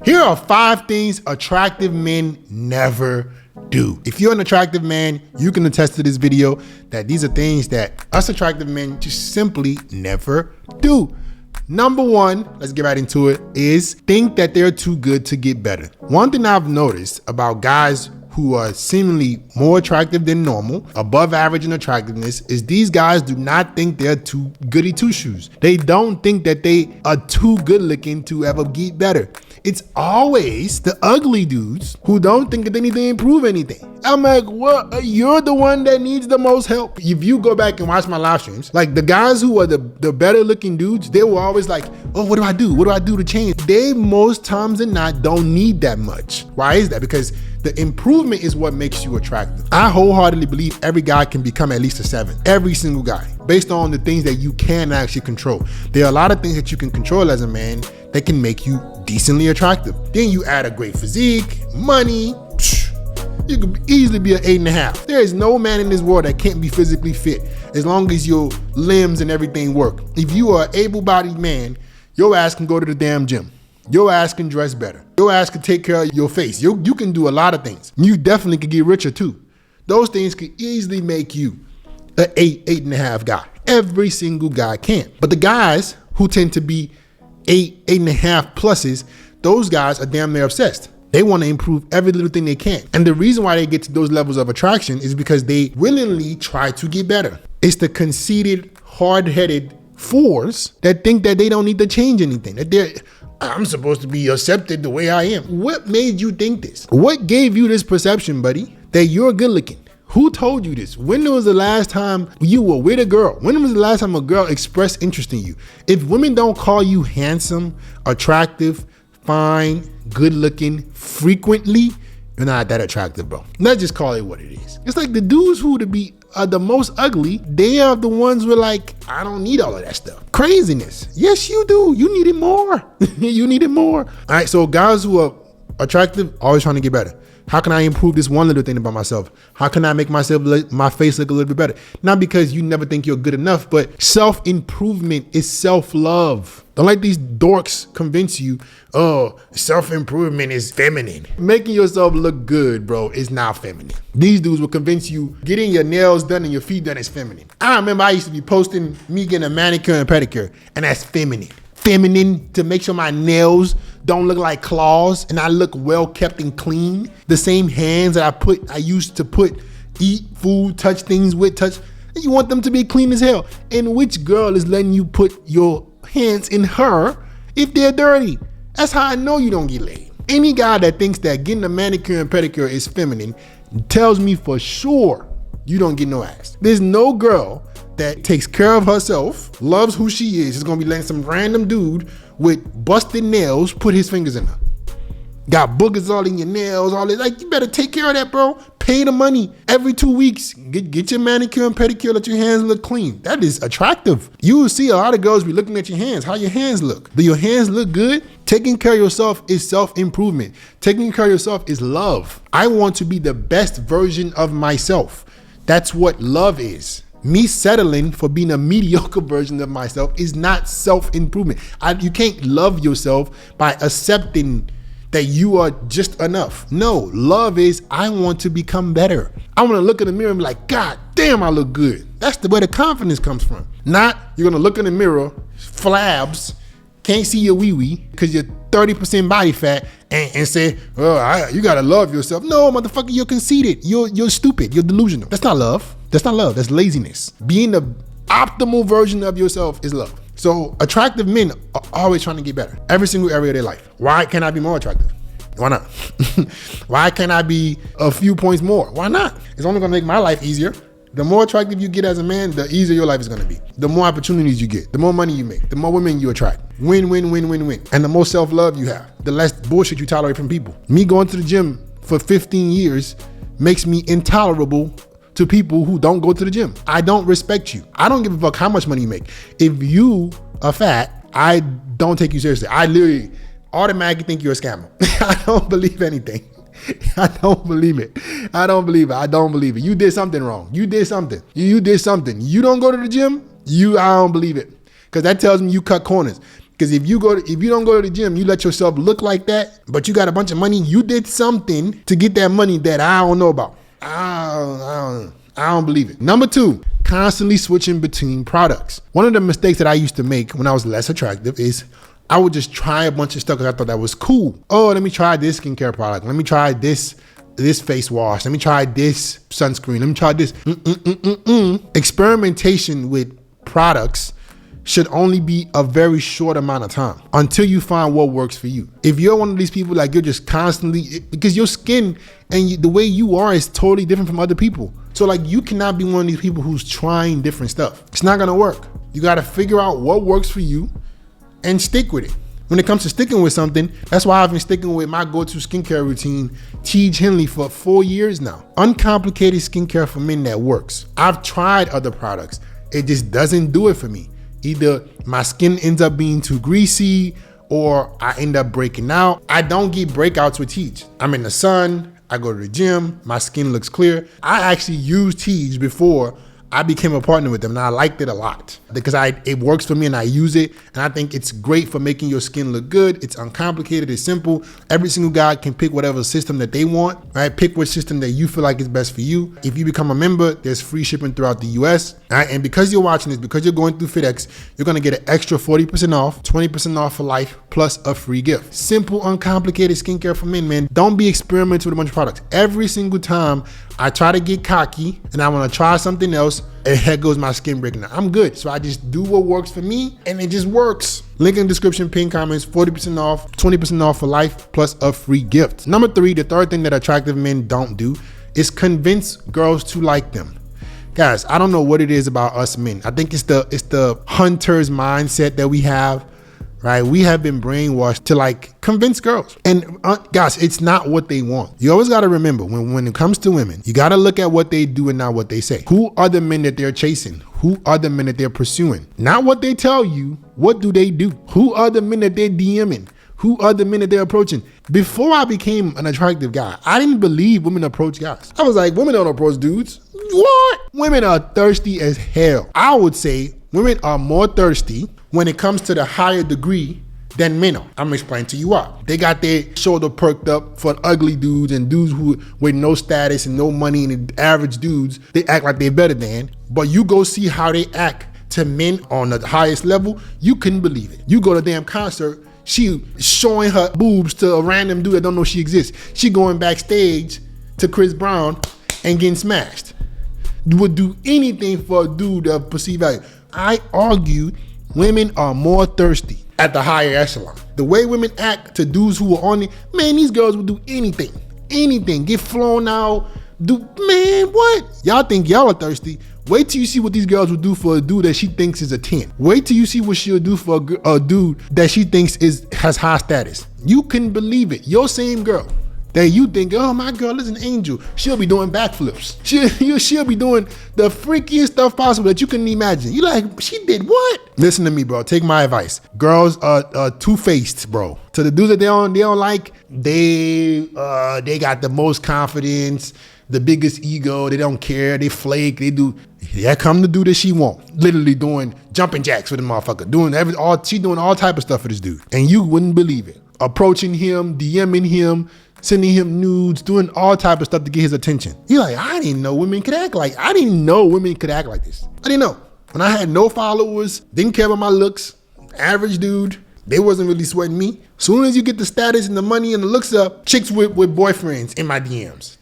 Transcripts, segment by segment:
Here are 5 things attractive men never do. If you're an attractive man, you can attest to this video that these are things that us attractive men just simply never do. Number 1, let's get right into it, is think that they're too good to get better. One thing I've noticed about guys who are seemingly more attractive than normal, above average in attractiveness, is these guys do not think they're too goody two-shoes. They don't think that they are too good looking to ever get better. It's always the ugly dudes who don't think that they need to improve anything. I'm like, what? You're the one that needs the most help. If you go back and watch my live streams, like the guys who are the better looking dudes, they were always like, oh, what do I do? What do I do to change? They most times than not don't need that much. Why is that? Because the improvement is what makes you attractive. I wholeheartedly believe every guy can become at least a 7. Every single guy, based on the things that you can actually control. There are a lot of things that you can control as a man that can make you decently attractive. Then you add a great physique, money, you could easily be an 8.5. There is no man in this world that can't be physically fit as long as your limbs and everything work. If you are an able-bodied man, your ass can go to the damn gym. Your ass can dress better. Your ass can take care of your face. You can do a lot of things. You definitely can get richer too. Those things could easily make you an 8.5 guy. Every single guy can. But the guys who tend to be 8.5 pluses, those guys are damn near obsessed. They want to improve every little thing they can. And the reason why they get to those levels of attraction is because they willingly try to get better. It's the conceited, hard-headed 4s that think that they don't need to change anything. That I'm supposed to be accepted the way I am. What made you think this? What gave you this perception, buddy, that you're good looking? Who told you this? When was the last time you were with a girl? When was the last time a girl expressed interest in you? If women don't call you handsome, attractive, fine, good looking frequently, you're not that attractive, bro. Let's just call it what it is. It's like the dudes who are the most ugly, they are the ones who are like, I don't need all of that stuff. Craziness. Yes, you do. You need it more. You need it more. All right, so guys who are attractive, always trying to get better. How can I improve this one little thing about myself? How can I make my face look a little bit better? Not because you never think you're good enough, but self-improvement is self-love. Don't let these dorks convince you, oh, self-improvement is feminine. Making yourself look good, bro, is not feminine. These dudes will convince you getting your nails done and your feet done is feminine. I remember I used to be posting me getting a manicure and pedicure, and that's feminine. Feminine to make sure my nails don't look like claws and I look well kept and clean. The same hands that I used to eat food, touch things with, you want them to be clean as hell. And which girl is letting you put your hands in her if they're dirty? That's how I know you don't get laid. Any guy that thinks that getting a manicure and pedicure is feminine tells me for sure you don't get no ass. There's no girl that takes care of herself, loves who she is gonna be letting some random dude with busted nails put his fingers in her. Got boogers all in your nails, all this. Like, you better take care of that, bro. Pay the money every 2 weeks. Get your manicure and pedicure, let your hands look clean. That is attractive. You will see a lot of girls be looking at your hands, how your hands look. Do your hands look good? Taking care of yourself is self-improvement. Taking care of yourself is love. I want to be the best version of myself. That's what love is. Me settling for being a mediocre version of myself is not self-improvement. You can't love yourself by accepting that you are just enough. No, love is I want to become better. I want to look in the mirror and be like, God damn, I look good. That's where the confidence comes from. Not you're going to look in the mirror, flabs, can't see your wee-wee because you're 30% body fat and say, oh, you got to love yourself. No, motherfucker, you're conceited. You're stupid. You're delusional. That's not love. That's not love. That's laziness. Being the optimal version of yourself is love. So attractive men are always trying to get better. Every single area of their life. Why can't I be more attractive? Why not? Why can't I be a few points more? Why not? It's only going to make my life easier. The more attractive you get as a man, the easier your life is going to be. The more opportunities you get, the more money you make, the more women you attract. Win, win, win, win, win. And the more self-love you have, the less bullshit you tolerate from people. Me going to the gym for 15 years makes me intolerable to people who don't go to the gym. I don't respect you. I don't give a fuck how much money you make. If you are fat, I don't take you seriously. I literally automatically think you're a scammer. I don't believe anything. I don't believe it. I don't believe it. You did something wrong. You did something. You did something. You don't go to the gym? I don't believe it. Because that tells me you cut corners. Because if you don't go to the gym, you let yourself look like that, but you got a bunch of money, you did something to get that money that I don't know about. I don't believe it. Number 2, constantly switching between products. One of the mistakes that I used to make when I was less attractive is I would just try a bunch of stuff because I thought that was cool. Oh, let me try this skincare product. Let me try this face wash. Let me try this sunscreen. Let me try this. Experimentation with products should only be a very short amount of time until you find what works for you. If you're one of these people, like, you're just constantly, because your skin and the way you are is totally different from other people. So like, you cannot be one of these people who's trying different stuff. It's not gonna work. You gotta figure out what works for you and stick with it. When it comes to sticking with something, that's why I've been sticking with my go-to skincare routine, Teej Henley, for 4 years now. Uncomplicated skincare for men that works. I've tried other products. It just doesn't do it for me. Either my skin ends up being too greasy or I end up breaking out. I don't get breakouts with Teej. I'm in the sun, I go to the gym, my skin looks clear. I actually used Teej before I became a partner with them, and I liked it a lot because it works for me and I use it, and I think it's great for making your skin look good. It's uncomplicated, it's simple. Every single guy can pick whatever system that they want, right? Pick which system that you feel like is best for you. If you become a member, there's free shipping throughout the US, right? And because you're watching this, because you're going through FitX, you're gonna get an extra 40% off, 20% off for life, plus a free gift. Simple, uncomplicated skincare for men, man. Don't be experimenting with a bunch of products. Every single time I try to get cocky and I want to try something else, and here goes my skin breaking out. I'm good. So I just do what works for me, and it just works. Link in the description, pin comments, 40% off, 20% off for life, plus a free gift. Number 3, the third thing that attractive men don't do is convince girls to like them. Guys, I don't know what it is about us men. I think it's the hunter's mindset that we have. Right? We have been brainwashed to like convince girls. And guys, it's not what they want. You always got to remember when it comes to women, you got to look at what they do and not what they say. Who are the men that they're chasing? Who are the men that they're pursuing? Not what they tell you. What do they do? Who are the men that they're DMing? Who are the men that they're approaching? Before I became an attractive guy, I didn't believe women approach guys. I was like, women don't approach dudes. What? Women are thirsty as hell. I would say women are more thirsty when it comes to the higher degree than men are. I'm gonna explain to you why. They got their shoulder perked up for ugly dudes and dudes who with no status and no money, and the average dudes, they act like they're better than. But you go see how they act to men on the highest level, you couldn't believe it. You go to a damn concert, she showing her boobs to a random dude that don't know she exists. She going backstage to Chris Brown and getting smashed. You would do anything for a dude of perceived value. I argue women are more thirsty at the higher echelon. The way women act to dudes who are on it, man, these girls would do anything, get flown out, man, what? Y'all think y'all are thirsty. Wait till you see what these girls will do for a dude that she thinks is a 10. Wait till you see what she'll do for a dude that she thinks has high status. You couldn't believe it. Your same girl that you think, oh, my girl is an angel, she'll be doing backflips. She'll be doing the freakiest stuff possible that you couldn't imagine. You like, she did what? Listen to me, bro. Take my advice. Girls are two-faced, bro. To the dudes that they don't like, they got the most confidence, the biggest ego. They don't care. They flake. They do. Here come the dude that she want. Literally doing jumping jacks for the motherfucker. She doing all type of stuff for this dude, and you wouldn't believe it. Approaching him, DMing him, sending him nudes, doing all type of stuff to get his attention. You're like, I didn't know women could act like this. I didn't know. When I had no followers, didn't care about my looks, average dude, they wasn't really sweating me. Soon as you get the status and the money and the looks up, chicks with boyfriends in my DMs.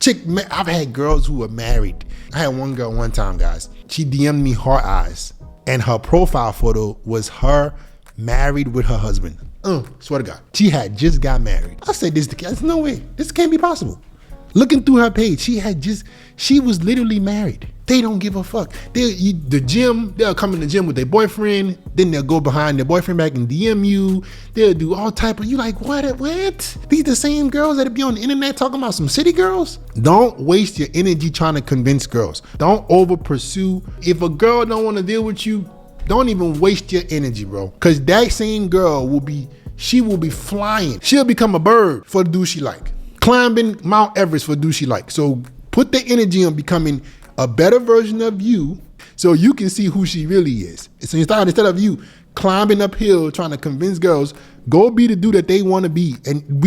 I've had girls who were married. I had one girl one time, guys. She DM'd me heart eyes, and her profile photo was her married with her husband. Swear to God. She had just got married. I said, there's no way. This can't be possible. Looking through her page, she was literally married. They don't give a fuck. They'll come in the gym with their boyfriend, then they'll go behind their boyfriend back and DM you. They'll do all type of, you like, what? These the same girls that be on the internet talking about some city girls? Don't waste your energy trying to convince girls. Don't over pursue. If a girl don't want to deal with you, don't even waste your energy, bro. Cause that same girl will be flying. She'll become a bird for the dude she like. Climbing Mount Everest for the dude she like. So put the energy on becoming a better version of you so you can see who she really is. So instead of you climbing uphill trying to convince girls, go be the dude that they want to be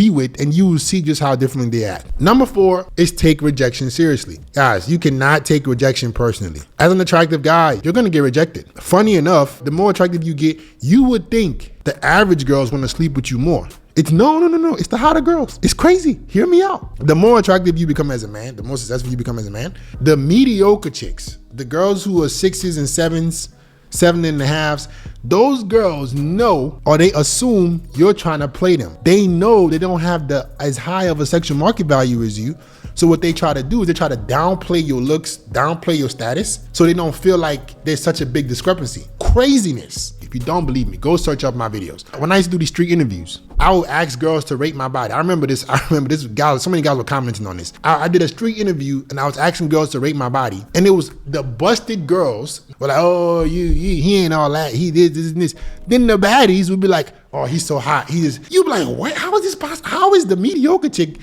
with, and you will see just how differently they act. Number 4 is take rejection seriously. Guys, you cannot take rejection personally. As an attractive guy, you're gonna get rejected. Funny enough, the more attractive you get, you would think the average girls want to sleep with you more. It's no. It's the hotter girls. It's crazy. Hear me out. The more attractive you become as a man, the more successful you become as a man, the mediocre chicks, the girls who are 6s and 7s, 7.5s, those girls know, or they assume you're trying to play them. They know they don't have as high of a sexual market value as you. So what they try to do is they try to downplay your looks, downplay your status, so they don't feel like there's such a big discrepancy. Craziness. If you don't believe me, go search up my videos. When I used to do these street interviews, I would ask girls to rate my body. I remember this guy, so many guys were commenting on this. I did a street interview and I was asking girls to rate my body. And it was the busted girls were like, oh, he ain't all that. He did this and this. Then the baddies would be like, oh, he's so hot. You'd be like, what? How is this possible? How is the mediocre chick?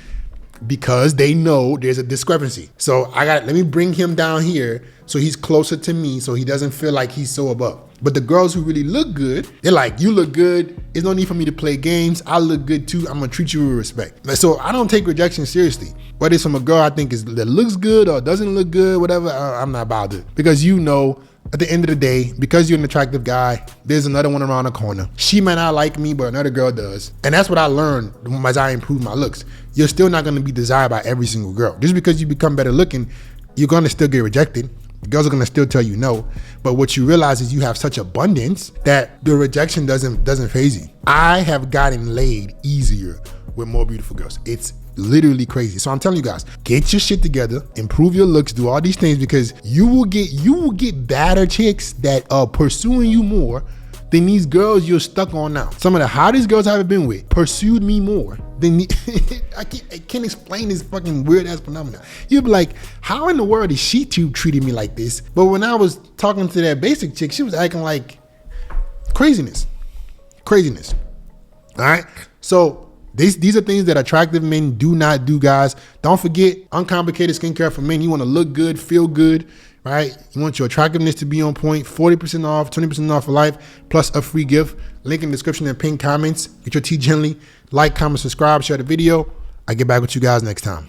Because they know there's a discrepancy. So let me bring him down here so he's closer to me so he doesn't feel like he's so above. But the girls who really look good, they're like, you look good. There's no need for me to play games. I look good too. I'm gonna treat you with respect. So I don't take rejection seriously. Whether it's from a girl I think that looks good or doesn't look good, whatever, I'm not bothered. Because you know, at the end of the day, because you're an attractive guy, there's another one around the corner. She might not like me, but another girl does. And that's what I learned as I improve my looks. You're still not gonna be desired by every single girl. Just because you become better looking, you're gonna still get rejected. The girls are gonna still tell you no. But what you realize is you have such abundance that the rejection doesn't faze you. I have gotten laid easier with more beautiful girls. It's literally crazy. So I'm telling you guys, get your shit together, improve your looks, do all these things, because you will get badder chicks that are pursuing you more than these girls you're stuck on now. Some of the hottest girls I've ever been with pursued me more than I can't explain this fucking weird ass phenomenon. You'd be like, how in the world is she treating me like this? But when I was talking to that basic chick, she was acting like craziness. All right. So these are things that attractive men do not do, guys. Don't forget, uncomplicated skincare for men. You want to look good, feel good, right? You want your attractiveness to be on point. 40% off, 20% off for life, plus a free gift. Link in the description and pinned comments. Get your tea gently. Like, comment, subscribe, share the video. I'll get back with you guys next time.